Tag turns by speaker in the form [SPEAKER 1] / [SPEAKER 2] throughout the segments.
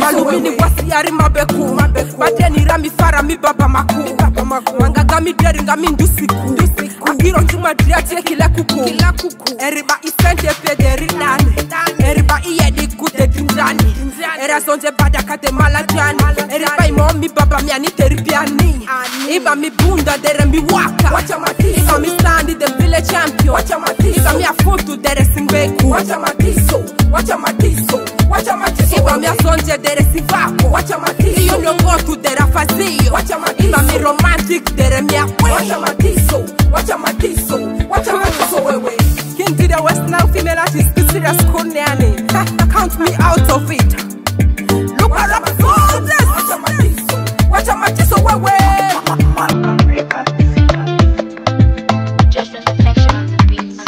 [SPEAKER 1] Malumini wasi yari mabeku Bateni rami fara mi baba maku Mangaga mi deri nga mi ndusiku Agiro chuma driati ye kila kuku Eriba isente pederi nani Eriba iye di kute drinjani Era sonje bada kate malajani Eriba imo mi baba mi anite ripiani Iba mi bunda dere mi waka Iba mi standi the village champion Iba mi afutu dere singbeku Iba mi asonje dere sivako Iyo nyongotu dere fazio Iba mi romantic dere mi akwe wewe Skin to the West now female artist is serious kunani Count me out of it Look at up gorgeous Wacha matiso wewe
[SPEAKER 2] Just a reflection on the beats.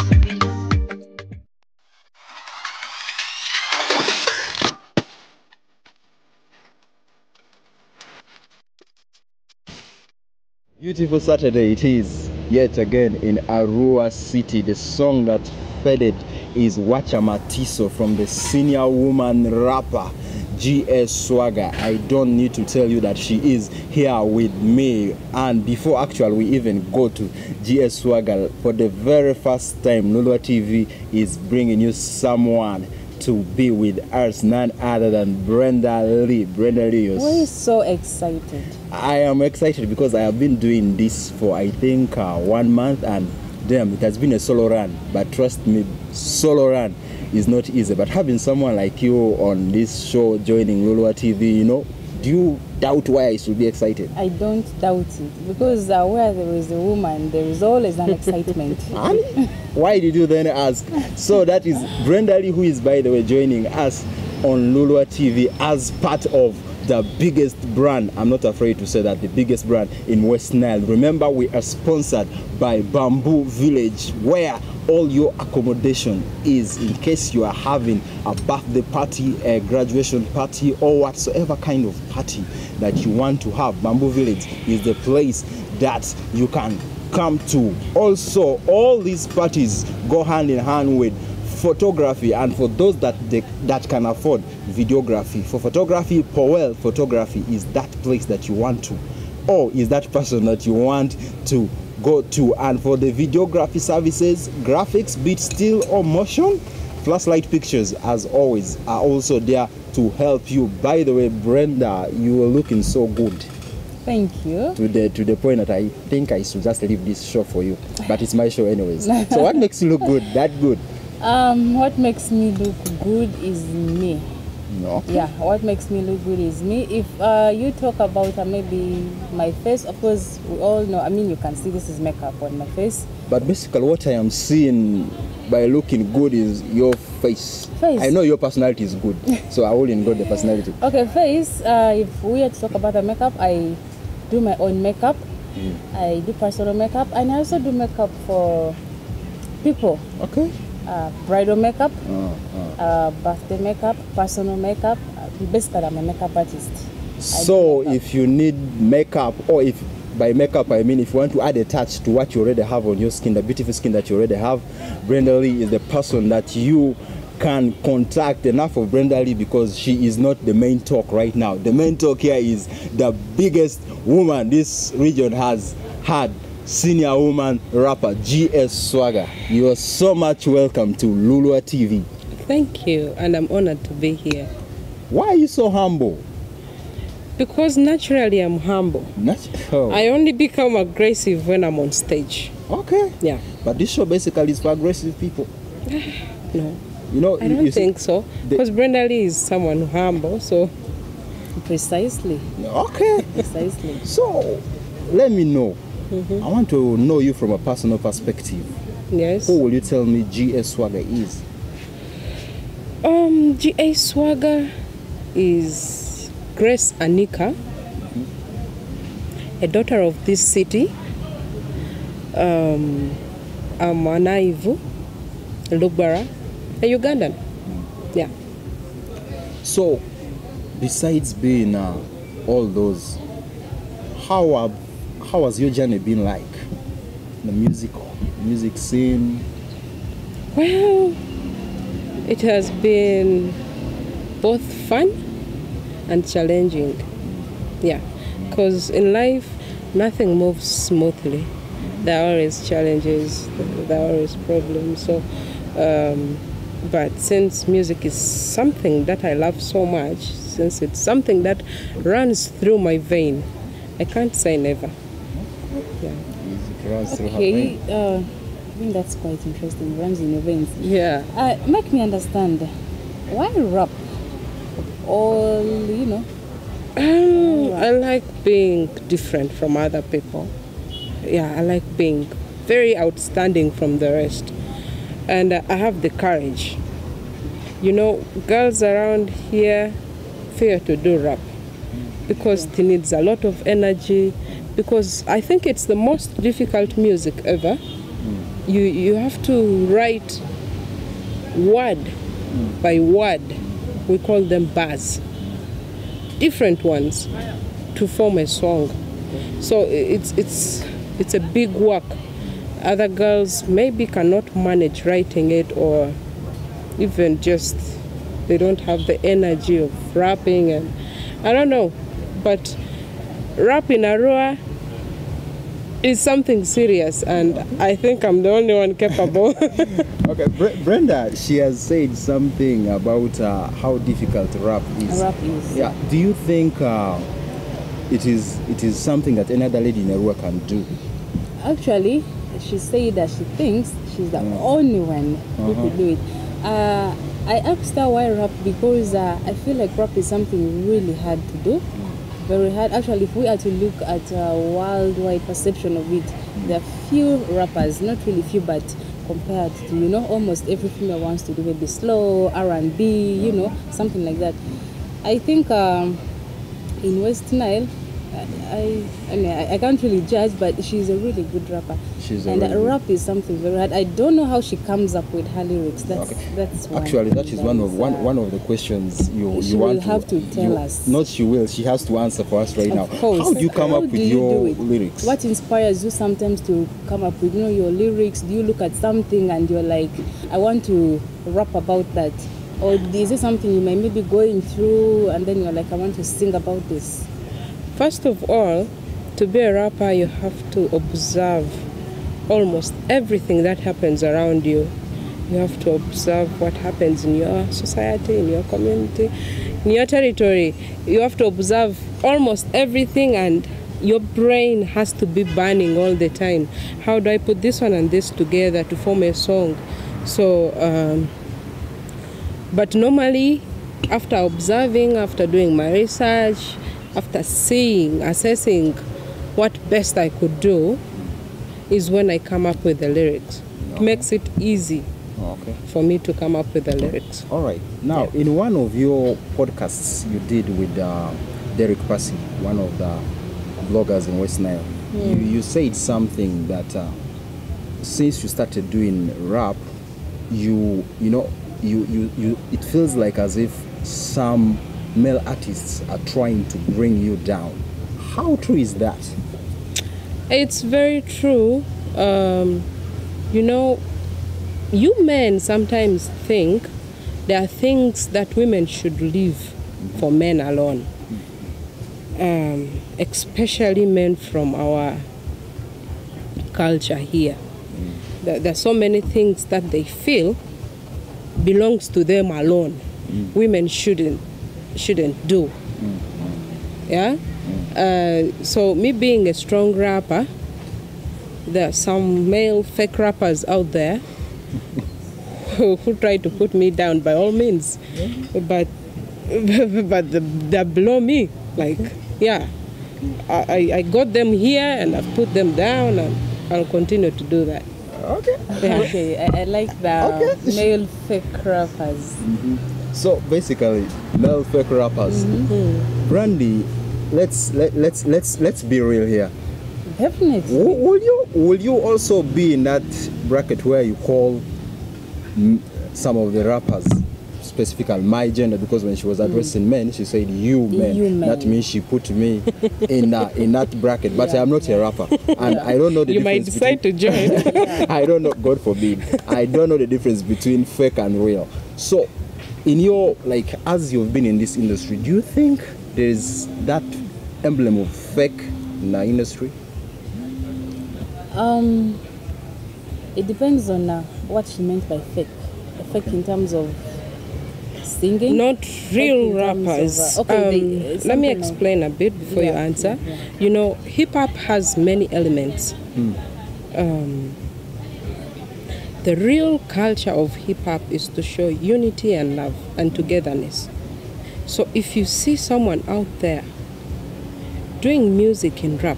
[SPEAKER 3] Beautiful Saturday it is, yet again in Arua City. The song that faded is Wacha Matiso from the senior woman rapper GS Swagger. I don't need to tell you that she is here with me, and before actually we even go to GS Swagger, for the very first time Lulua TV is bringing you someone to be with us, none other than Brendy Lee. Brendy Lee,
[SPEAKER 4] we're so excited.
[SPEAKER 3] I am excited because I have been doing this for I think 1 month, and damn, it has been a solo run. But trust me, solo run is not easy. But having someone like you on this show, joining Lulua TV, you know, do you doubt why I should be excited?
[SPEAKER 4] I don't doubt it, because where there is a woman, there is always an excitement.
[SPEAKER 3] Why did you then ask? So that is Brendy Lee, who is, by the way, joining us on Lulua TV as part of the biggest brand. I'm not afraid to say that, the biggest brand in West Nile. Remember, we are sponsored by Bamboo Village, where all your accommodation is in case you are having a birthday party, a graduation party, or whatsoever kind of party that you want to have. Bamboo Village is the place that you can come to. Also, all these parties go hand in hand with photography, and for those that can afford videography. For photography, Powell Photography is that place that you want to, or is that person that you want to go to. And for the videography services, graphics, be it still or motion, flashlight pictures, as always, are also there to help you. By the way, Brenda, you are looking so good.
[SPEAKER 4] Thank you.
[SPEAKER 3] To the point that I think I should just leave this show for you, but it's my show anyways. So what makes you look good, that good?
[SPEAKER 4] What makes me look good is me.
[SPEAKER 3] No.
[SPEAKER 4] Yeah, what makes me look good is me. If you talk about maybe my face, of course, we all know, I mean, you can see this is makeup on my face. But
[SPEAKER 3] basically what I am seeing by looking good is your face. I know your personality is good, so I wouldn't go the personality.
[SPEAKER 4] Okay, face, if we had to talk about the makeup, I do my own makeup. I do personal makeup, and I also do makeup for people.
[SPEAKER 3] Okay.
[SPEAKER 4] Bridal makeup, birthday makeup, personal makeup. Basically, I'm a makeup artist.
[SPEAKER 3] So if you need makeup, or if by makeup I mean if you want to add a touch to what you already have on your skin, the beautiful skin that you already have, Brendy Lee is the person that you can contact. Enough of Brendy Lee, because she is not the main talk right now. The main talk here is the biggest woman this region has had. Senior woman rapper GS Swagger. You are so much welcome to Lulua TV.
[SPEAKER 5] Thank you, and I'm honored to be here.
[SPEAKER 3] Why are you so humble?
[SPEAKER 5] Because naturally I'm humble. I only become aggressive when I'm on stage.
[SPEAKER 3] Okay.
[SPEAKER 5] Yeah.
[SPEAKER 3] But this show basically is for aggressive people.
[SPEAKER 5] No.
[SPEAKER 3] You know,
[SPEAKER 5] I don't think so. Because Brendy Lee is someone humble, so.
[SPEAKER 4] Precisely.
[SPEAKER 3] Okay.
[SPEAKER 4] Precisely.
[SPEAKER 3] So, let me know. I want to know you from a personal perspective.
[SPEAKER 5] Yes.
[SPEAKER 3] Who will you tell me GS Swagger is?
[SPEAKER 5] GS Swagger is Grace Anika, a daughter of this city. I'm an Ivu, Lugbara, a Ugandan. Yeah.
[SPEAKER 3] So, besides being all those, how has your journey been like? The music scene?
[SPEAKER 5] Well, it has been both fun and challenging. Yeah, because in life, nothing moves smoothly. There are always challenges, there are always problems. So, but since music is something that I love so much, since it's something that runs through my vein, I can't say never. Yeah.
[SPEAKER 3] It runs through her
[SPEAKER 4] Okay,
[SPEAKER 3] vein.
[SPEAKER 4] I think that's quite interesting. Runs in your veins.
[SPEAKER 5] Yeah.
[SPEAKER 4] Make me understand. Why rap? All
[SPEAKER 5] I like being different from other people. Yeah, I like being very outstanding from the rest. And I have the courage. You know, girls around here fear to do rap because it needs a lot of energy, because I think it's the most difficult music ever. You have to write word by word. We call them bars. Different ones to form a song. So it's a big work. Other girls maybe cannot manage writing it, or even just they don't have the energy of rapping, and I don't know. But rap in Arua is something serious, and I think I'm the only one capable.
[SPEAKER 3] Okay, Brenda, she has said something about how difficult rap is.
[SPEAKER 4] rap is.
[SPEAKER 3] Yeah. Do you think it is something that another lady in Arua can do?
[SPEAKER 4] Actually, she said that she thinks she's the only one who could do it. I asked her why rap, because I feel like rap is something really hard to do. Very hard. Actually, if we are to look at a worldwide perception of it, there are few rappers, not really few, but compared to, almost every female wants to do maybe slow, R&B, something like that. I think in West Nile, I can't really judge, but she's a really good rapper. Rap is something very hard. I don't know how she comes up with her lyrics. That's one.
[SPEAKER 3] Actually, that is one of the questions
[SPEAKER 4] she
[SPEAKER 3] want
[SPEAKER 4] will have to tell us.
[SPEAKER 3] Not she will. She has to answer for us right now.
[SPEAKER 4] Of course.
[SPEAKER 3] How do you come up with your lyrics?
[SPEAKER 4] What inspires you sometimes to come up with your lyrics? Do you look at something and you're like, I want to rap about that? Or is it something you may be going through and then you're like, I want to sing about this?
[SPEAKER 5] First of all, to be a rapper, you have to observe almost everything that happens around you. You have to observe what happens in your society, in your community, in your territory. You have to observe almost everything, and your brain has to be burning all the time. How do I put this one and this together to form a song? So, but normally, after observing, after doing my research, after seeing, assessing what best I could do, is when I come up with the lyrics. It makes it easy for me to come up with the lyrics.
[SPEAKER 3] All right. Now, in one of your podcasts you did with Derek Passy, one of the vloggers in West Nile, you said something that since you started doing rap, it feels like as if some male artists are trying to bring you down. How true is that?
[SPEAKER 5] It's very true. You men sometimes think there are things that women should leave for men alone. Especially men from our culture here. There are so many things that they feel belongs to them alone. Women shouldn't do. Yeah. So me being a strong rapper, there are some male fake rappers out there who try to put me down by all means, but they're below me. Like, yeah, I got them here and I've put them down, and I'll continue to do that.
[SPEAKER 3] Okay.
[SPEAKER 5] Yeah.
[SPEAKER 4] Okay, I like the male fake rappers.
[SPEAKER 3] So basically, male fake rappers. Brendy, let's be real here.
[SPEAKER 4] Definitely.
[SPEAKER 3] Will you also be in that bracket where you call some of the rappers, specifically my gender, because when she was addressing men, she said you men. That means she put me in that bracket. But I am not a rapper, and I don't know the difference.
[SPEAKER 5] You might decide to join.
[SPEAKER 3] I don't know. God forbid. I don't know the difference between fake and real. So, in your, like, as you've been in this industry, do you think there's that emblem of fake in the industry?
[SPEAKER 4] It depends on what she meant by fake. Fake in terms of singing?
[SPEAKER 5] Not real
[SPEAKER 4] in terms
[SPEAKER 5] rappers.
[SPEAKER 4] of, okay,
[SPEAKER 5] Let me
[SPEAKER 4] something
[SPEAKER 5] explain a bit before you
[SPEAKER 4] Yeah,
[SPEAKER 5] answer.
[SPEAKER 4] yeah.
[SPEAKER 5] You know, hip hop has many elements. The real culture of hip hop is to show unity and love and togetherness. So if you see someone out there doing music in rap,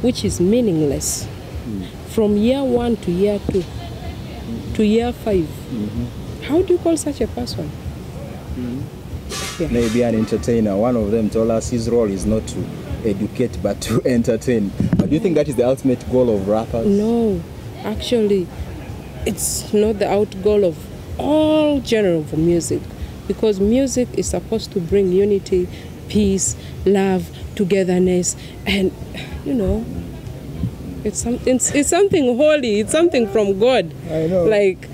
[SPEAKER 5] which is meaningless, from year 1 to year 2 to year 5, how do you call such a person? Yeah.
[SPEAKER 3] Maybe an entertainer. One of them told us his role is not to educate but to entertain. But do you think that is the ultimate goal of rappers?
[SPEAKER 5] No, actually, it's not the out goal of all genre of music, because music is supposed to bring unity, peace, love, togetherness, and you know, it's something holy. It's something from God.
[SPEAKER 3] I know.
[SPEAKER 5] Like,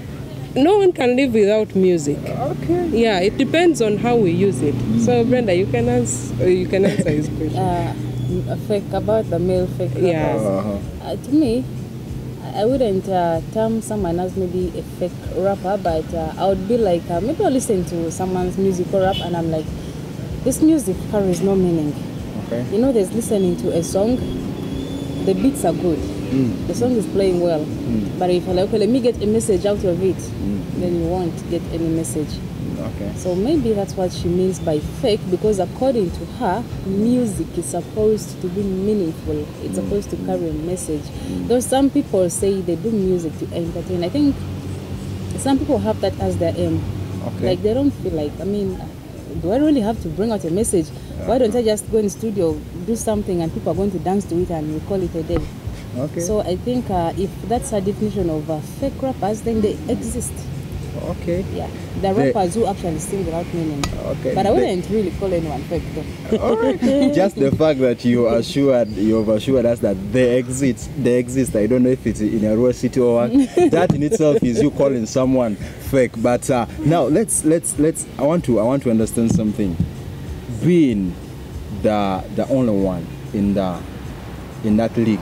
[SPEAKER 5] no one can live without music.
[SPEAKER 3] Okay.
[SPEAKER 5] Yeah, it depends on how we use it. So Brenda, you can answer his question.
[SPEAKER 4] Fake, about the male fake rappers.
[SPEAKER 5] Yeah.
[SPEAKER 4] To me, I wouldn't term someone as maybe a fake rapper, but I would be like, maybe I'll listen to someone's music or rap and I'm like, this music carries no meaning.
[SPEAKER 3] Okay.
[SPEAKER 4] You know, there's listening to a song, the beats are good, the song is playing well, but if you're like, okay, let me get a message out of it, then you won't get any message.
[SPEAKER 3] Okay.
[SPEAKER 4] So maybe that's what she means by fake, because according to her, music is supposed to be meaningful. It's supposed to carry a message. Though some people say they do music to entertain. I think some people have that as their aim.
[SPEAKER 3] Okay.
[SPEAKER 4] Like they don't feel like, I mean, do I really have to bring out a message? Why don't I just go in the studio, do something, and people are going to dance to it and we call it a day?
[SPEAKER 3] Okay.
[SPEAKER 4] So I think if that's a definition of fake rappers, then they exist.
[SPEAKER 3] Okay.
[SPEAKER 4] Yeah, the rappers who actually sing without meaning.
[SPEAKER 3] Okay.
[SPEAKER 4] But I wouldn't really call anyone fake though.
[SPEAKER 3] All right. Just the fact that you've assured us that they exist. I don't know if it's in a rural city or what. That in itself is you calling someone fake. But now let's. I want to understand something. Being the only one in that league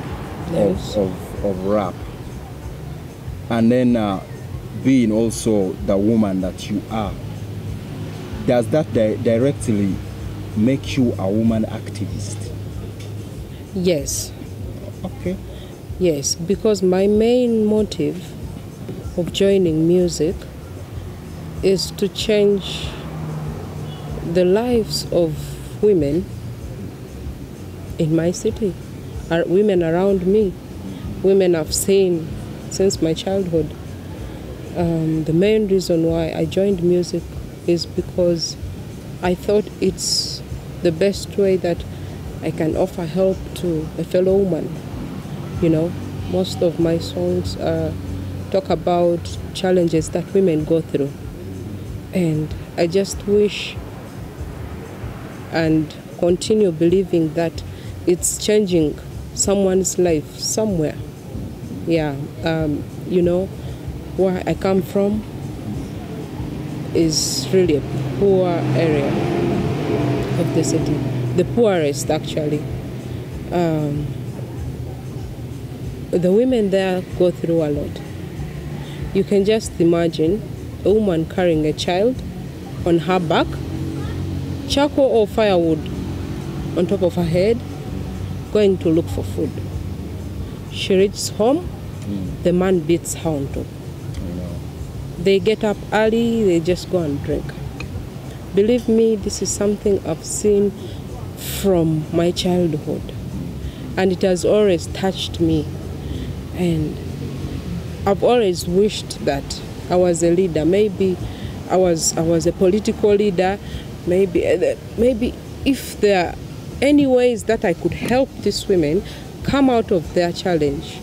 [SPEAKER 5] Yes.
[SPEAKER 3] of rap, and then being also the woman that you are, does that directly make you a woman activist?
[SPEAKER 5] Yes.
[SPEAKER 3] Okay.
[SPEAKER 5] Yes, because my main motive of joining music is to change the lives of women in my city, women around me, women I've seen since my childhood. The main reason why I joined music is because I thought it's the best way that I can offer help to a fellow woman. You know, most of my songs talk about challenges that women go through. And I just wish and continue believing that it's changing someone's life somewhere. Yeah, you know, where I come from is really a poor area of the city, the poorest actually. The women there go through a lot. You can just imagine a woman carrying a child on her back, charcoal or firewood on top of her head, going to look for food. She reaches home, the man beats her on top. They get up early, they just go and drink. Believe me, this is something I've seen from my childhood, and it has always touched me. And I've always wished that I was a leader. Maybe I was a political leader. Maybe if there are any ways that I could help these women come out of their challenge.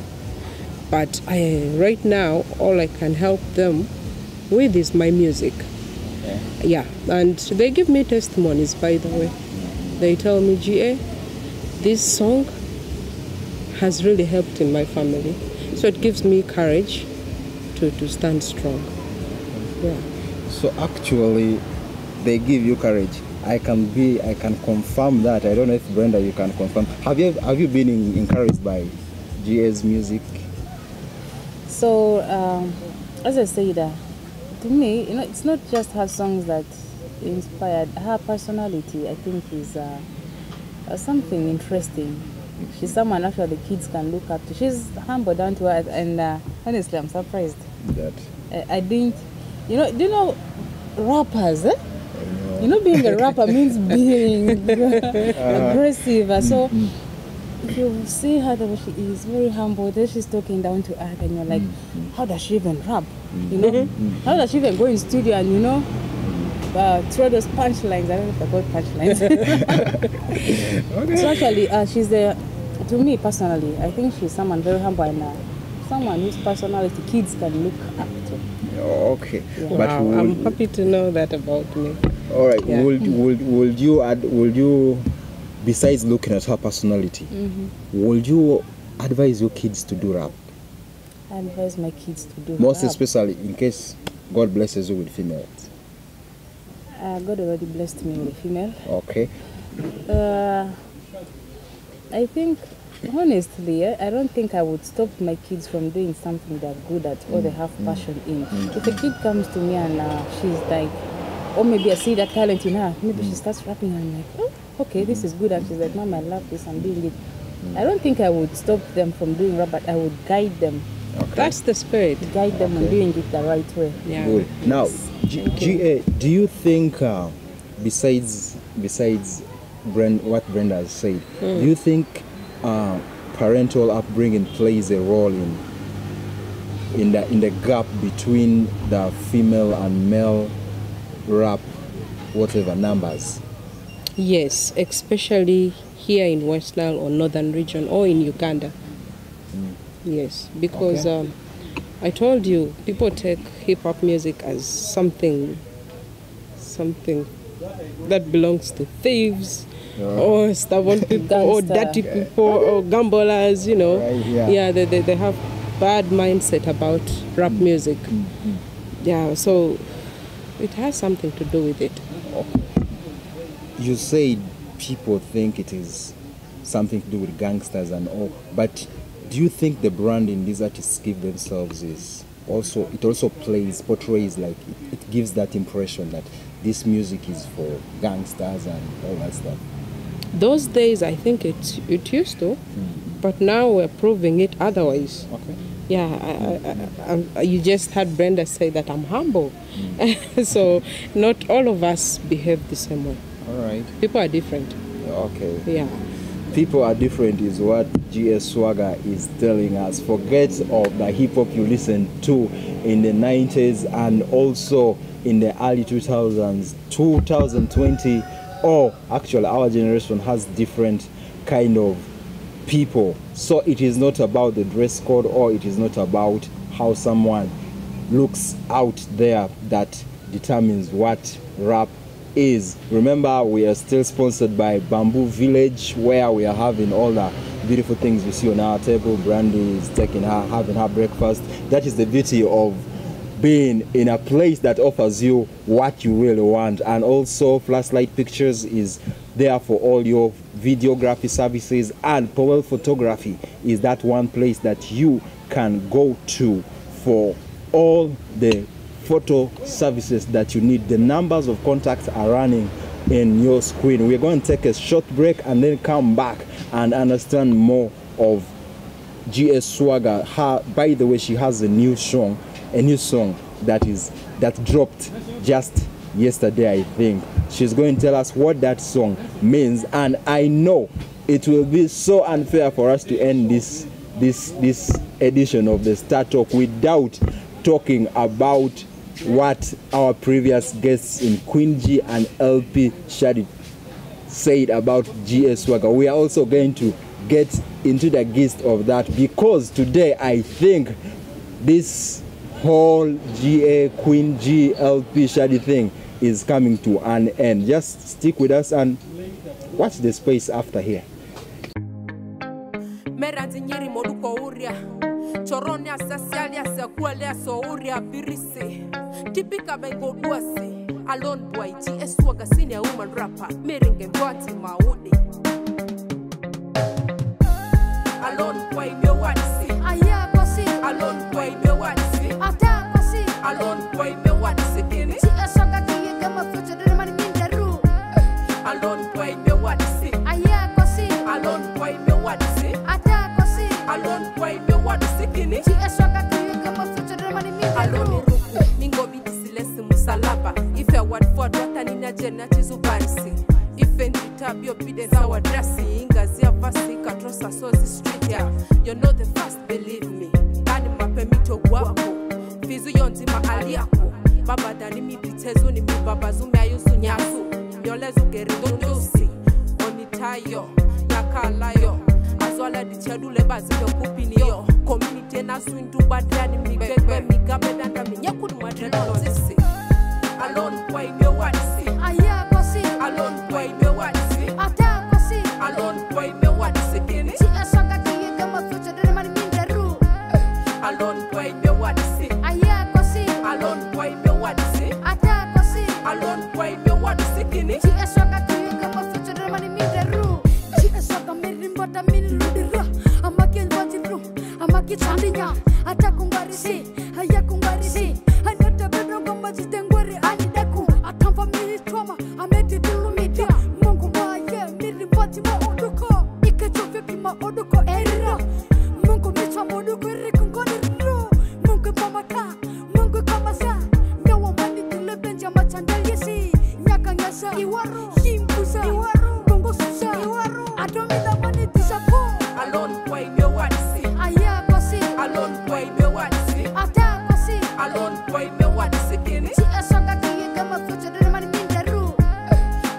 [SPEAKER 5] But right now, all I can help them with is my music. Yeah, and they give me testimonies, by the way. They tell me, GA, this song has really helped in my family. So it gives me courage to stand strong. Yeah.
[SPEAKER 3] So actually, they give you courage. I can confirm that. I don't know if Brenda, you can confirm. Have you been encouraged by GA's music?
[SPEAKER 4] So, as I said, to me, it's not just her songs that inspired. Her personality, I think, is something interesting. She's someone actually the kids can look up to. She's humble, down to earth, and honestly, I'm surprised.
[SPEAKER 3] That
[SPEAKER 4] I didn't, do you know rappers? Being a rapper means being aggressive. So if you see her, that she is very humble. Then she's talking down to earth, and you're like, how does she even rap? How does she even go in studio and throw those punchlines? I don't know if they're called punchlines. Okay. So actually, she's to me personally, I think she's someone very humble and someone whose personality kids can look up to.
[SPEAKER 3] Okay.
[SPEAKER 5] Yeah. But wow, I'm happy to know that about me.
[SPEAKER 3] All right. Yeah. Would you, besides looking at her personality, would you advise your kids to do rap?
[SPEAKER 4] I advise my kids to do
[SPEAKER 3] Most
[SPEAKER 4] rap.
[SPEAKER 3] especially in case God blesses you with females.
[SPEAKER 4] God already blessed me with a female.
[SPEAKER 3] Okay.
[SPEAKER 4] I think, honestly, I don't think I would stop my kids from doing something they're good at or they have passion in. If a kid comes to me and she's like, or maybe I see that talent in her, maybe she starts rapping and I'm like, oh, okay, this is good. And she's like, Mom, I love this, I'm doing it. I don't think I would stop them from doing rap, but I would guide them.
[SPEAKER 3] Okay.
[SPEAKER 5] That's the spirit.
[SPEAKER 4] Guide them on doing it the right way.
[SPEAKER 5] Yeah.
[SPEAKER 3] Good. Now, GA, do you think, besides what Brenda has said, do you think parental upbringing plays a role in the gap between the female and male rap, whatever numbers?
[SPEAKER 5] Yes, especially here in West Nile or Northern region or in Uganda. Yes, because I told you, people take hip-hop music as something that belongs to thieves or stubborn people or dirty people or gamblers,
[SPEAKER 3] Right, yeah.
[SPEAKER 5] They have bad mindset about rap music. Yeah, so it has something to do with it.
[SPEAKER 3] You say people think it is something to do with gangsters and all, but do you think the branding these artists give themselves is also portrays like it gives that impression that this music is for gangsters and all that stuff?
[SPEAKER 5] Those days I think it used to, but now we're proving it otherwise.
[SPEAKER 3] Okay.
[SPEAKER 5] Yeah, you just had Brenda say that I'm humble. So not all of us behave the same way.
[SPEAKER 3] All right.
[SPEAKER 5] People are different.
[SPEAKER 3] Okay.
[SPEAKER 5] Yeah.
[SPEAKER 3] People are different is what GS Swagger is telling us. Forget of the hip hop you listened to in the 90s and also in the early 2000s, 2020. Or actually our generation has different kind of people. So it is not about the dress code or it is not about how someone looks out there that determines what rap is. Remember, we are still sponsored by Bamboo Village, where we are having all the beautiful things you see on our table. Brendy is having her breakfast. That is the beauty of being in a place that offers you what you really want. And also Flashlight Pictures is there for all your videography services, and Powell Photography is that one place that you can go to for all the photo services that you need. The numbers of contacts are running in your screen. We're going to take a short break and then come back and understand more of GS Swagger. By the way, she has a new song that dropped just yesterday, I think. She's going to tell us what that song means, and I know it will be so unfair for us to end this edition of the Star Talk without talking about what our previous guests in Queen G and LP Shadi said about GS Swagger. We are also going to get into the gist of that, because today I think this whole GA Queen G LP Shadi thing is coming to an end. Just stick with us and watch the space after here.
[SPEAKER 1] Tipika bengo duasi. Alone boy, GS Swagger senior woman rapper. Meringe bati maudi. Alone boy, me what see.
[SPEAKER 6] Aya kosi.
[SPEAKER 1] Alone boy, me what see.
[SPEAKER 6] Ata kosi.
[SPEAKER 1] Alone boy, me what see. Kini.
[SPEAKER 6] GS Swagger kiye kama future de mani minderu.
[SPEAKER 1] Alone boy, me what see.
[SPEAKER 6] Aya kosi.
[SPEAKER 1] Alone boy, me what see.
[SPEAKER 6] Ata kosi.
[SPEAKER 1] Alone boy, me what see. Kini.
[SPEAKER 6] GS Swagger kiye kama future de mani
[SPEAKER 1] Alone
[SPEAKER 6] minderu.
[SPEAKER 1] ruku. Ningo biti silesi musalaba. Ife word for wata nina jena chizu barisi. Ife njitabio bide sawa dressing. Ingazi ya vasi katrosa sozi street ya. You know the first, believe me. Dani mapemito guapo. Fizu yonzi maali yako. Baba dani mi bitezu ni mi baba zume ayusu nyasu. Myolezu geridondosi. Onitayo. Nyakalayo. Azwala di chadule bazi yo kupini yo. Community na swintu badani mi bebe mi gabe danda mi nyakudu madreno zisi. Alone boy me what see.
[SPEAKER 6] Aya kosi.
[SPEAKER 1] Alone boy me what see.
[SPEAKER 6] Ata kosi.
[SPEAKER 1] Alone boy me what see. Kini.
[SPEAKER 6] GS Swagger kiye kama future de mani minderu.
[SPEAKER 1] Alone boy me what see.
[SPEAKER 6] Aya kosi.
[SPEAKER 1] Alone boy me what see.
[SPEAKER 6] Ata kosi.
[SPEAKER 1] Alone boy me what see. Kini.
[SPEAKER 6] GS Swagger kiye kama future de mani minderu. GS Swagger merimbota minludira. Amaki watiru. Amaki chandinya. Ata kungarisi. Aya kungarisi. Anata bedo gamba jitengwari alidaku. Atamfa miri trauma. Ameti dilumita. Mungu waye merimboti maoduko. Ikechofe pima oduko erira. Mungu micha moduko erikungoniru. Mungu pamata. Mungu kamasa. Nyawa mani tule benja machandal yesi. Nyaka nyasa. Iwaru. Himbusa. Iwaru. Gongo susa. Iwaru. Adomida mani tisapo.
[SPEAKER 1] Alone boy me what see.
[SPEAKER 6] Aya kosi.
[SPEAKER 1] Alone boy me what see.
[SPEAKER 6] Ata kosi.
[SPEAKER 1] Alone boy me what see. Kini.
[SPEAKER 6] GS Swagger kiye kama future de mani minderu.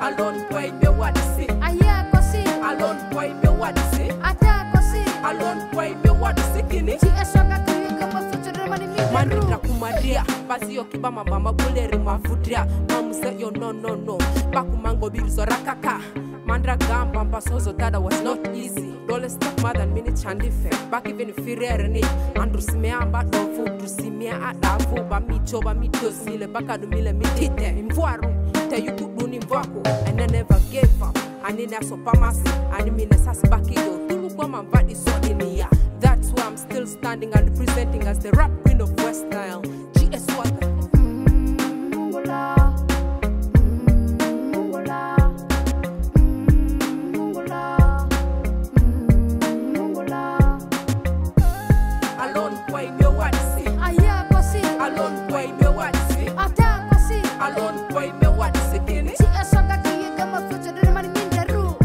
[SPEAKER 1] Alone boy me what see.
[SPEAKER 6] Aya kosi.
[SPEAKER 1] Alone boy me what see.
[SPEAKER 6] Ata kosi.
[SPEAKER 1] Alone boy me what see. Kini.
[SPEAKER 6] GS Swagger kiye kama future de mani
[SPEAKER 1] Mandra
[SPEAKER 6] minderu.
[SPEAKER 1] kumadia. Basi yo kiba mama buleri mafutria. Mamuse yo no. Baku mango birizo rakaka. Mandra gamba mpasozo tada was not easy. Dole step more than minute chandife. Back even if you rare ni. Andru simeamba dofu. Dusimia adafu. Ba mito sile. Baka dumile mitite. Mvuaru. Te yuku duni mvako. And I never gave up. Anina sopamasi. Animine sasi baki yo. Tulu kwa mambadi so inia. That's why I'm still standing and representing as the rap queen of West Nile. GS Swagger.
[SPEAKER 6] Mungula. Mungula. Mungula. Mungula.
[SPEAKER 1] Alone boy me what see.
[SPEAKER 6] Aya kosi.
[SPEAKER 1] Alone boy me what see.
[SPEAKER 6] Ata kosi.
[SPEAKER 1] Alone boy me what see. Kini.
[SPEAKER 6] GS Swagger kiye kama future de mani minderu.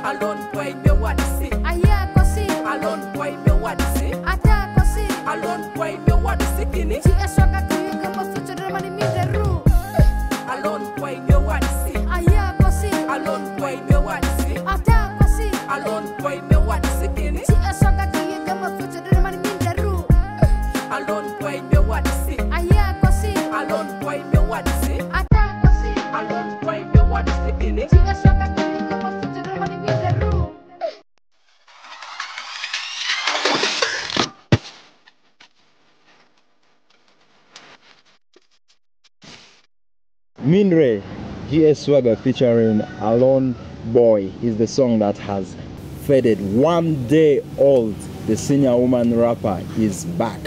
[SPEAKER 1] Alone boy me what see.
[SPEAKER 6] Aya kosi.
[SPEAKER 1] Alone boy me what see.
[SPEAKER 6] Ata kosi.
[SPEAKER 1] Alone boy me what see. Kini.
[SPEAKER 6] GS Swagger kiye kama future de mani minderu.
[SPEAKER 1] Alone boy me what see.
[SPEAKER 6] Aya kosi.
[SPEAKER 1] Alone boy me what see.
[SPEAKER 6] Ata kosi.
[SPEAKER 1] Alone boy me what see. Kini.
[SPEAKER 6] GS Swagger kiye kama future de mani minderu.
[SPEAKER 1] Alone boy me what see.
[SPEAKER 6] Aya kosi.
[SPEAKER 1] Alone boy me what see.
[SPEAKER 6] Ata kosi.
[SPEAKER 1] Alone boy me what see. Kini.
[SPEAKER 6] GS Swagger kiye kama future de mani minderu.
[SPEAKER 3] Minre, GS Swagger featuring Alone Boy is the song that has faded. 1 day old, the senior woman rapper is back.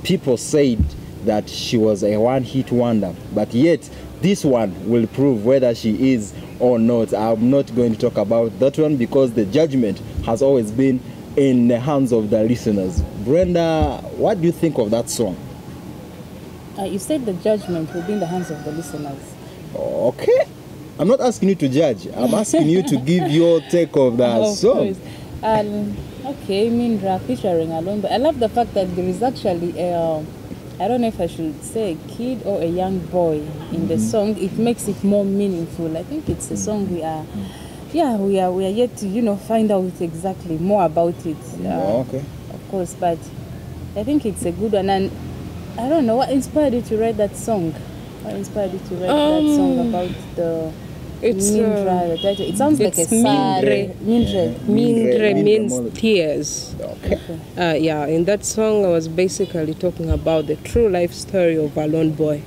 [SPEAKER 3] People said that she was a one-hit wonder, but yet this one will prove whether she is or not. I'm not going to talk about that one because the judgment has always been in the hands of the listeners. Brenda, what do you think of that song?
[SPEAKER 4] You said the judgment will be in the hands of the listeners.
[SPEAKER 3] Okay. I'm not asking you to judge. I'm asking you to give your take of that song.
[SPEAKER 4] Okay, Mindra featuring Alone. But I love the fact that there is actually I don't know if I should say a kid or a young boy in the song. It makes it more meaningful. I think it's a song we are yet to find out exactly more about it.
[SPEAKER 3] Okay.
[SPEAKER 4] Of course, but I think it's a good one. And I don't know what inspired you to write that song. What inspired you to write that song about
[SPEAKER 5] It's
[SPEAKER 4] Mindra, the title. It sounds like a
[SPEAKER 5] it's
[SPEAKER 4] sad.
[SPEAKER 5] Mindre.
[SPEAKER 4] Mindre.
[SPEAKER 5] Mindre means tears.
[SPEAKER 3] Okay.
[SPEAKER 5] Yeah, in that song I was basically talking about the true life story of a lone boy,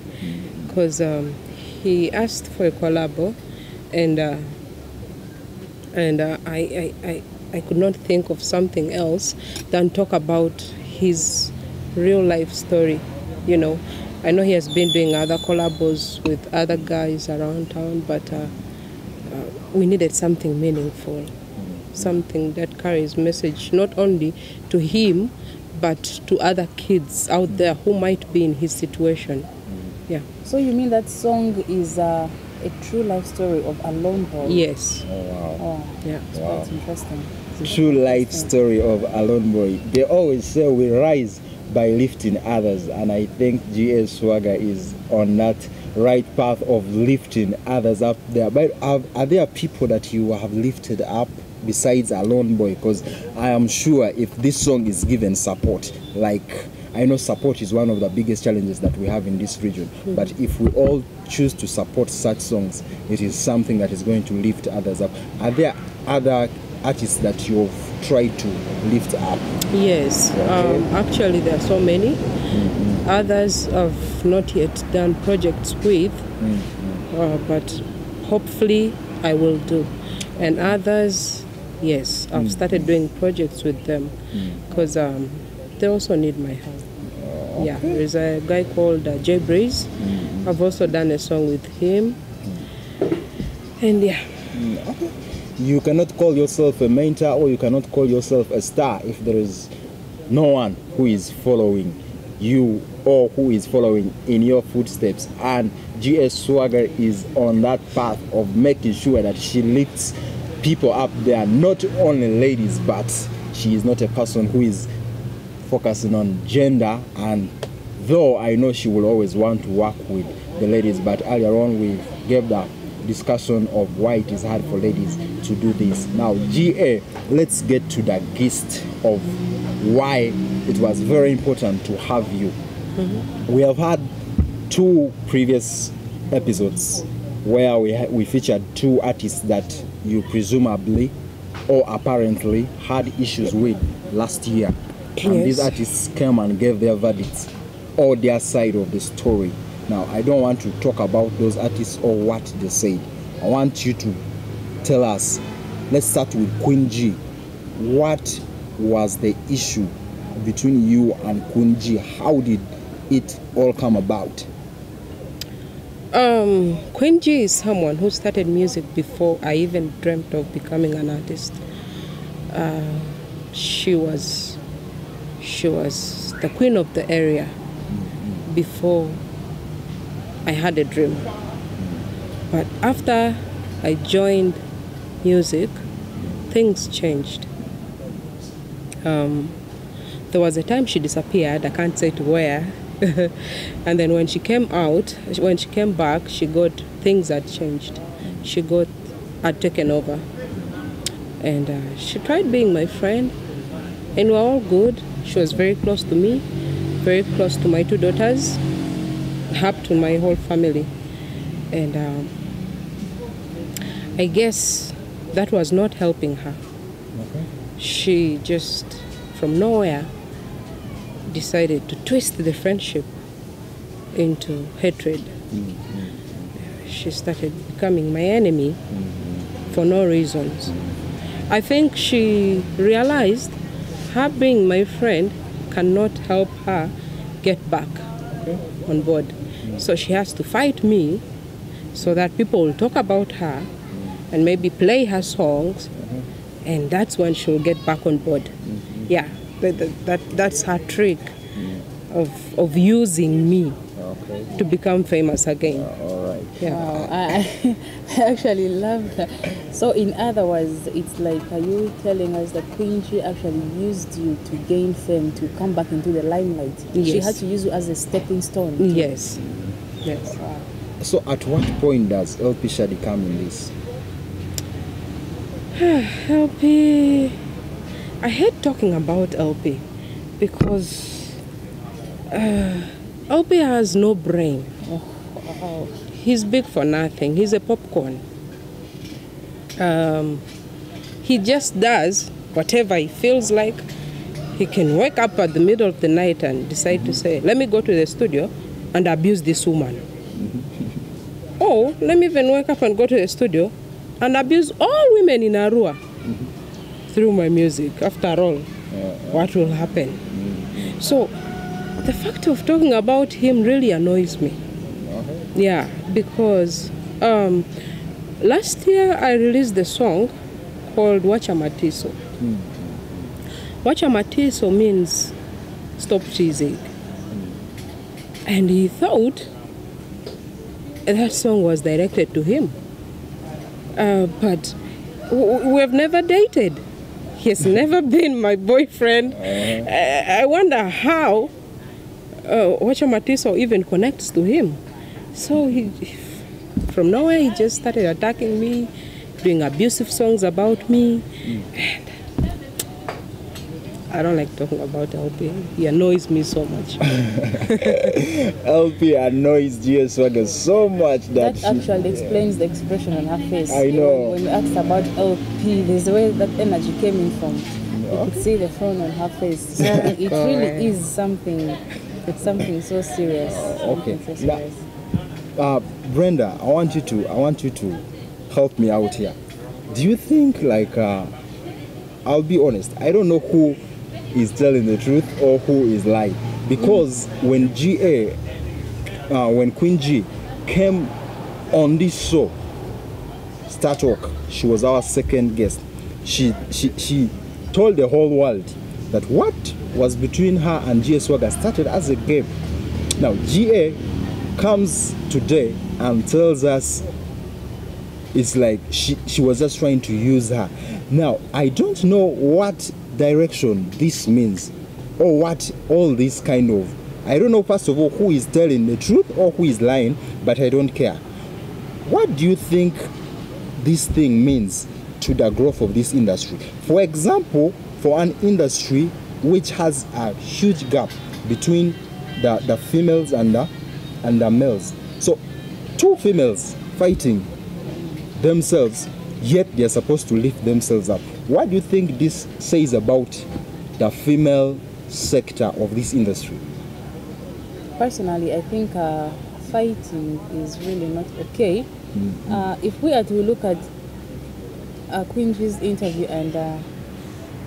[SPEAKER 5] because he asked for a collabo, and I could not think of something else than talk about his real life story. You know, I know he has been doing other collabos with other guys around town, but we needed something meaningful, something that carries message not only to him, but to other kids out there who might be in his situation. Yeah.
[SPEAKER 4] So you mean that song is a true life story of a lone boy?
[SPEAKER 5] Yes.
[SPEAKER 3] Oh, wow.
[SPEAKER 4] Oh,
[SPEAKER 5] Yeah.
[SPEAKER 4] that's interesting.
[SPEAKER 3] True life story of a lone boy. They always say we rise by lifting others, and I think GS Swagger is on that right path of lifting others up there. But are there people that you have lifted up besides a lone boy? Because I am sure if this song is given support, like I know support is one of the biggest challenges that we have in this region, but if we all choose to support such songs, it is something that is going to lift others up. Are there other artists that you've tried to lift up?
[SPEAKER 5] Yes. Actually, there are so many. Others I've not yet done projects with, but hopefully I will do. And others, yes, I've started doing projects with them, because they also need my help. Yeah, there's a guy called J Breeze. I've also done a song with him. And yeah.
[SPEAKER 3] You cannot call yourself a mentor, or you cannot call yourself a star if there is no one who is following you or who is following in your footsteps. And GS Swagger is on that path of making sure that she lifts people up there, not only ladies, but she is not a person who is focusing on gender. And though I know she will always want to work with the ladies, but earlier on we gave the discussion of why it is hard for ladies to do this. Now, GA, let's get to the gist of why it was very important to have you. We have had 2 previous episodes where we featured 2 artists that you presumably or apparently had issues with last year. And
[SPEAKER 5] Yes.
[SPEAKER 3] these artists came and gave their verdicts or their side of the story. Now, I don't want to talk about those artists or what they said. I want you to tell us. Let's start with Queen G. What was the issue between you and Queen G? How did it all come about?
[SPEAKER 5] Queen G is someone who started music before I even dreamt of becoming an artist. She was the queen of the area before I had a dream. But after I joined music, things changed. There was a time she disappeared, I can't say to where. And then when she came back, things had changed. Had taken over. And she tried being my friend, and we were all good. She was very close to me, very close to my 2 daughters, helped to my whole family. And I guess that was not helping her. She just, from nowhere, decided to twist the friendship into hatred. She started becoming my enemy for no reasons. I think she realized her being my friend cannot help her get back on board. So she has to fight me so that people will talk about her and maybe play her songs, and that's when she'll get back on board. Yeah, that's her trick of using me to become famous again.
[SPEAKER 3] All right.
[SPEAKER 5] Yeah.
[SPEAKER 4] Wow, I actually love that. So in other words, it's like, are you telling us that Queen G actually used you to gain fame, to come back into the limelight? She
[SPEAKER 5] Yes.
[SPEAKER 4] had to use you as a stepping stone.
[SPEAKER 5] Yes. Yes.
[SPEAKER 4] Wow.
[SPEAKER 3] So at what point does LP Shadi come in this?
[SPEAKER 5] LP, I hate talking about LP because LP has no brain. He's big for nothing. He's a popcorn. He just does whatever he feels like. He can wake up at the middle of the night and decide to say, let me go to the studio and abuse this woman. Or let me even wake up and go to the studio and abuse all women in Arua through my music. After all, what will happen? So the fact of talking about him really annoys me. Yeah, because last year I released the song called Wachamatiso. Wachamatiso means stop teasing. And he thought that song was directed to him. But we have never dated. He has never been my boyfriend. I wonder how Wachamatiso even connects to him. So from nowhere, he just started attacking me, doing abusive songs about me. And I don't like talking about LP. He annoys me so much.
[SPEAKER 3] LP annoys GS Swagger so much that
[SPEAKER 4] actually explains the expression on her face.
[SPEAKER 3] I know.
[SPEAKER 4] When you asked about LP, there's the way that energy came in from. You could see the frown on her face. So it really is something. It's something so serious.
[SPEAKER 3] Okay.
[SPEAKER 4] So serious.
[SPEAKER 3] Brenda, I want you to help me out here. Do you think, like, I'll be honest, I don't know who is telling the truth or who is lying, because when Queen G came on this show, Star Talk, she was our second guest. She told the whole world that what was between her and GA Swagger started as a game. Now GA comes today and tells us it's like she was just trying to use her. Now I don't know what direction this means or what all this kind of, I don't know first of all who is telling the truth or who is lying, but I don't care. What do you think this thing means to the growth of this industry? For example, for an industry which has a huge gap between the females and the males. So two females fighting themselves, yet they're supposed to lift themselves up. What do you think this says about the female sector of this industry?
[SPEAKER 4] Personally, I think fighting is really not okay. If we are to look at Queen G's interview and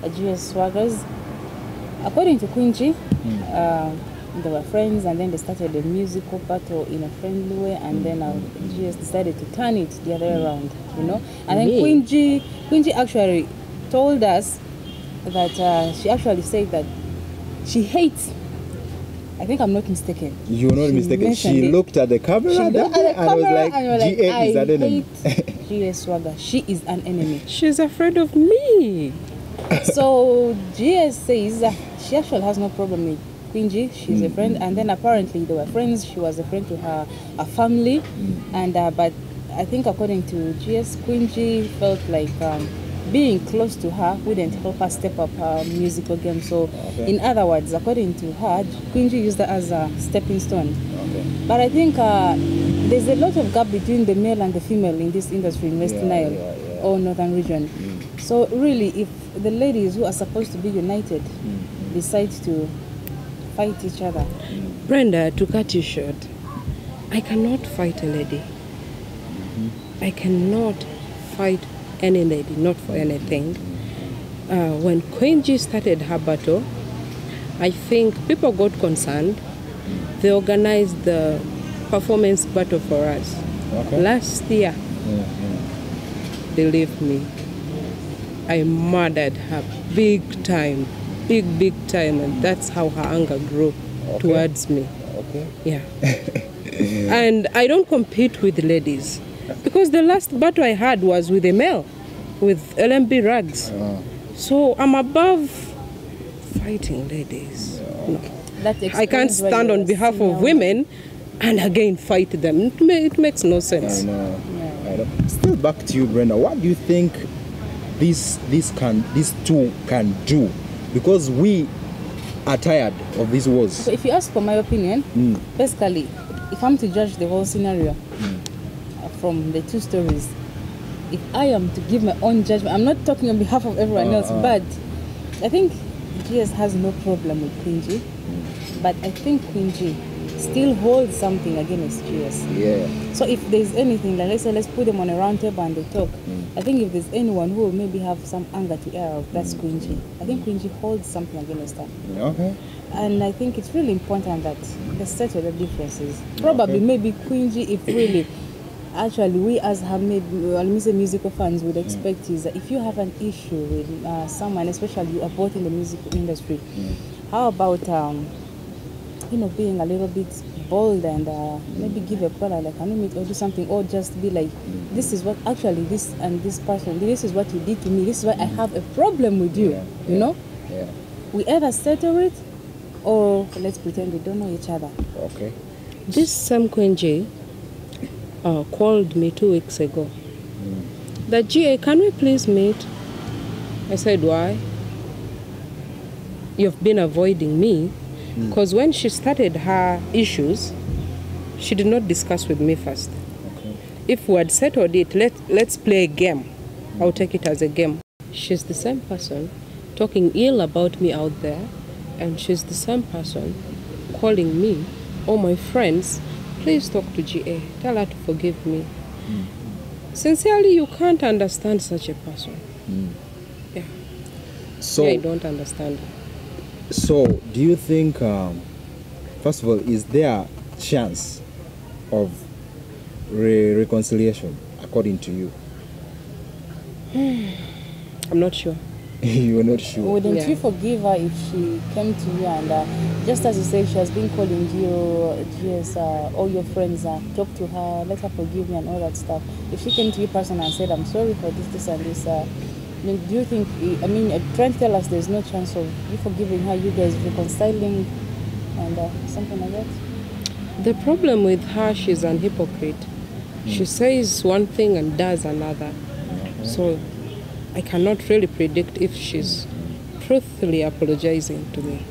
[SPEAKER 4] GS Swagger's, according to Queen G, they were friends, and then they started a musical battle in a friendly way, and then GS decided to turn it the other way around, you know. And then Queen G actually told us that she actually said that she hates. I think I'm not mistaken.
[SPEAKER 3] You're not mistaken. She looked at the camera and was like, GA is an enemy.
[SPEAKER 4] GS Swagger, she is an enemy.
[SPEAKER 5] She's afraid of me.
[SPEAKER 4] So GS says she actually has no problem with Queen G. She's a friend, and then apparently they were friends. She was a friend to her family, and but I think according to GS, Queen G felt like being close to her wouldn't help her step up her musical game. So in other words, according to her, Queen G used that as a stepping stone. But I think there's a lot of gap between the male and the female in this industry in West Nile or Northern region. So really, if the ladies who are supposed to be united decide to fight each other.
[SPEAKER 5] Brenda, to cut you short, I cannot fight a lady. I cannot fight any lady, not for anything. When Queen G started her battle, I think people got concerned. They organized the performance battle for us. Last year, believe me, I murdered her big time, big time, and that's how her anger grew towards me. Yeah. And I don't compete with ladies, because the last battle I had was with a male, with LMB Rags. So I'm above fighting ladies. No. I can't stand on behalf of women and again fight them. It makes no sense.
[SPEAKER 3] I know. Still back to you, Brenda. What do you think these two can do? Because we are tired of these wars.
[SPEAKER 4] So if you ask for my opinion, basically, if I'm to judge the whole scenario from the two stories, if I am to give my own judgment, I'm not talking on behalf of everyone else, but I think GS has no problem with Queen G, but I think Queen G still holds something against GS.
[SPEAKER 3] Yeah.
[SPEAKER 4] So if there's anything, like let's put them on a round table and they talk. I think if there's anyone who will maybe have some anger to air out, that's Queen G. I think Queen G holds something against her.
[SPEAKER 3] Okay.
[SPEAKER 4] And I think it's really important that they settle the differences. Probably maybe Queen G, if really, actually we as her musical fans would expect is that if you have an issue with someone, especially you are both in the music industry, how about being a little bit bold and maybe give a call like, can you meet or do something, or just be like, this is what actually this and this person, this is what you did to me, this is why I have a problem with you, you know?
[SPEAKER 3] Yeah.
[SPEAKER 4] We either settle it or let's pretend we don't know each other.
[SPEAKER 3] Okay.
[SPEAKER 5] This Sam Queen J called me 2 weeks ago. That GA, can we please meet? I said, why? You've been avoiding me. Because when she started her issues, she did not discuss with me first.
[SPEAKER 3] Okay.
[SPEAKER 5] If we had settled it, let's play a game. I'll take it as a game. She's the same person talking ill about me out there, and she's the same person calling me or my friends, please talk to GA, tell her to forgive me. Sincerely, you can't understand such a person. Yeah.
[SPEAKER 3] So
[SPEAKER 5] I don't understand her.
[SPEAKER 3] So, do you think, first of all, is there a chance of reconciliation, according to you?
[SPEAKER 5] I'm not sure.
[SPEAKER 3] You're not sure?
[SPEAKER 4] Wouldn't you forgive her if she came to you and just as you say, she has been calling you, GS, all your friends, talk to her, let her forgive me and all that stuff. If she came to you personally and said, I'm sorry for this and this, do you think, trying to tell us there's no chance of you forgiving her, you guys reconciling and something like that?
[SPEAKER 5] The problem with her, she's an hypocrite. She says one thing and does another. So I cannot really predict if she's truthfully apologizing to me.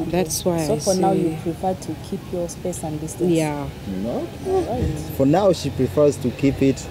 [SPEAKER 5] That's why
[SPEAKER 4] So for now, you prefer to keep your space and distance?
[SPEAKER 5] Yeah.
[SPEAKER 3] No.
[SPEAKER 4] Right.
[SPEAKER 3] For now, she prefers to keep it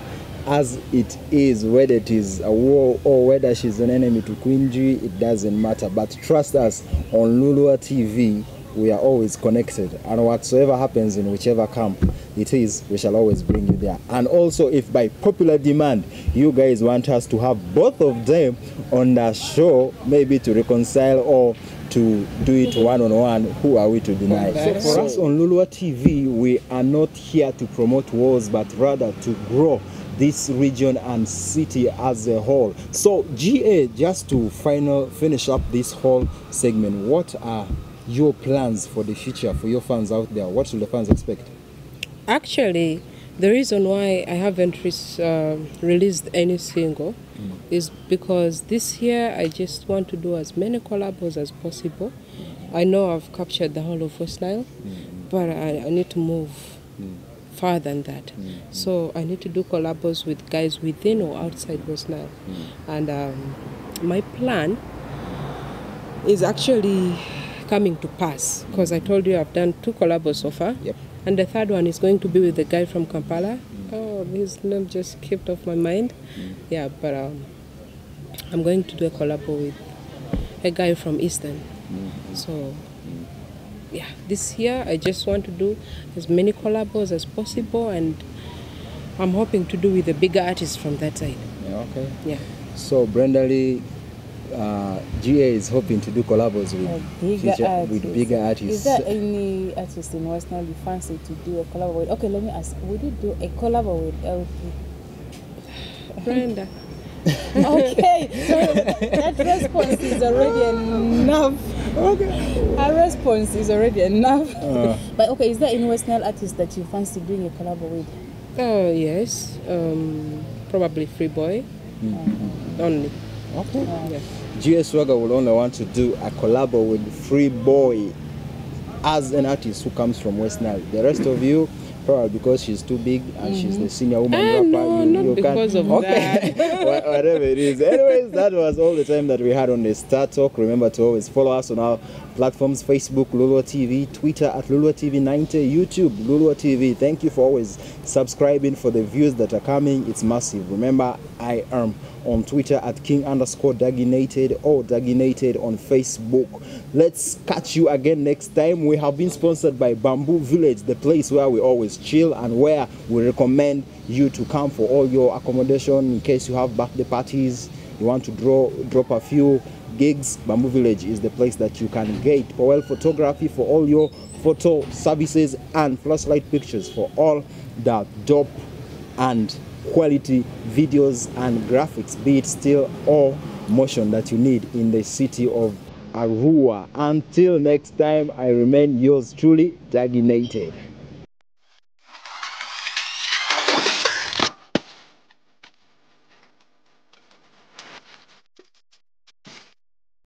[SPEAKER 3] as it is, whether it is a war or whether she's an enemy to Queen G, it doesn't matter. But trust us, on Lulua TV, we are always connected, and whatsoever happens in whichever camp it is, we shall always bring you there. And also, if by popular demand you guys want us to have both of them on the show, maybe to reconcile or to do it one-on-one, who are we to deny? So for us on Lulua TV, we are not here to promote wars, but rather to grow this region and city as a whole. So GA, just to finish up this whole segment, what are your plans for the future for your fans out there? What should the fans expect?
[SPEAKER 5] Actually, the reason why I haven't released any single is because this year I just want to do as many collabs as possible. I know I've captured the whole of West Nile, but I need to move far than that. So I need to do collabs with guys within or outside West Nile. And my plan is actually coming to pass, because I told you I've done 2 collabs so far.
[SPEAKER 3] Yep.
[SPEAKER 5] And the third one is going to be with the guy from Kampala. Oh, his name just skipped off my mind. Yeah, but I'm going to do a collab with a guy from Eastern. So yeah, this year I just want to do as many collabs as possible, and I'm hoping to do with a bigger artist from that side.
[SPEAKER 3] Yeah, okay.
[SPEAKER 5] Yeah.
[SPEAKER 3] So Brendy, GA is hoping to do collabs with bigger artists.
[SPEAKER 4] Is there any artist in West Nile you fancy to do a collab with? Okay, let me ask, would you do a collab with LP?
[SPEAKER 5] Brenda.
[SPEAKER 4] Okay, so that response is already enough.
[SPEAKER 3] Okay.
[SPEAKER 4] Her response is already enough. But okay, is there any West Nile artist that you fancy doing a collab with?
[SPEAKER 5] Oh yes, probably Free Boy. Only.
[SPEAKER 3] Okay.
[SPEAKER 5] Yeah.
[SPEAKER 3] GA Swagger will only want to do a collab with Free Boy as an artist who comes from West Nile. The rest of you, probably because she's too big and she's the senior woman rapper.
[SPEAKER 5] No, not because of that.
[SPEAKER 3] Whatever it is. Anyways, that was all the time that we had on the Star Talk. Remember to always follow us on our platforms: Facebook, Lulua TV, Twitter at Lulua TV90, YouTube, Lulua TV. Thank you for always subscribing, for the views that are coming. It's massive. Remember, I am on Twitter at king_Dagynated or Dagynated on Facebook. Let's catch you again next time. We have been sponsored by Bamboo Village, the place where we always chill and where we recommend you to come for all your accommodation in case you have birthday parties, you want to drop a few gigs. Bamboo Village is the place that you can get Powell Photography for all your photo services and flashlight pictures for all the dope and quality videos and graphics, be it still or motion, that you need in the city of Arua. Until next time, I remain yours truly, Dagynated.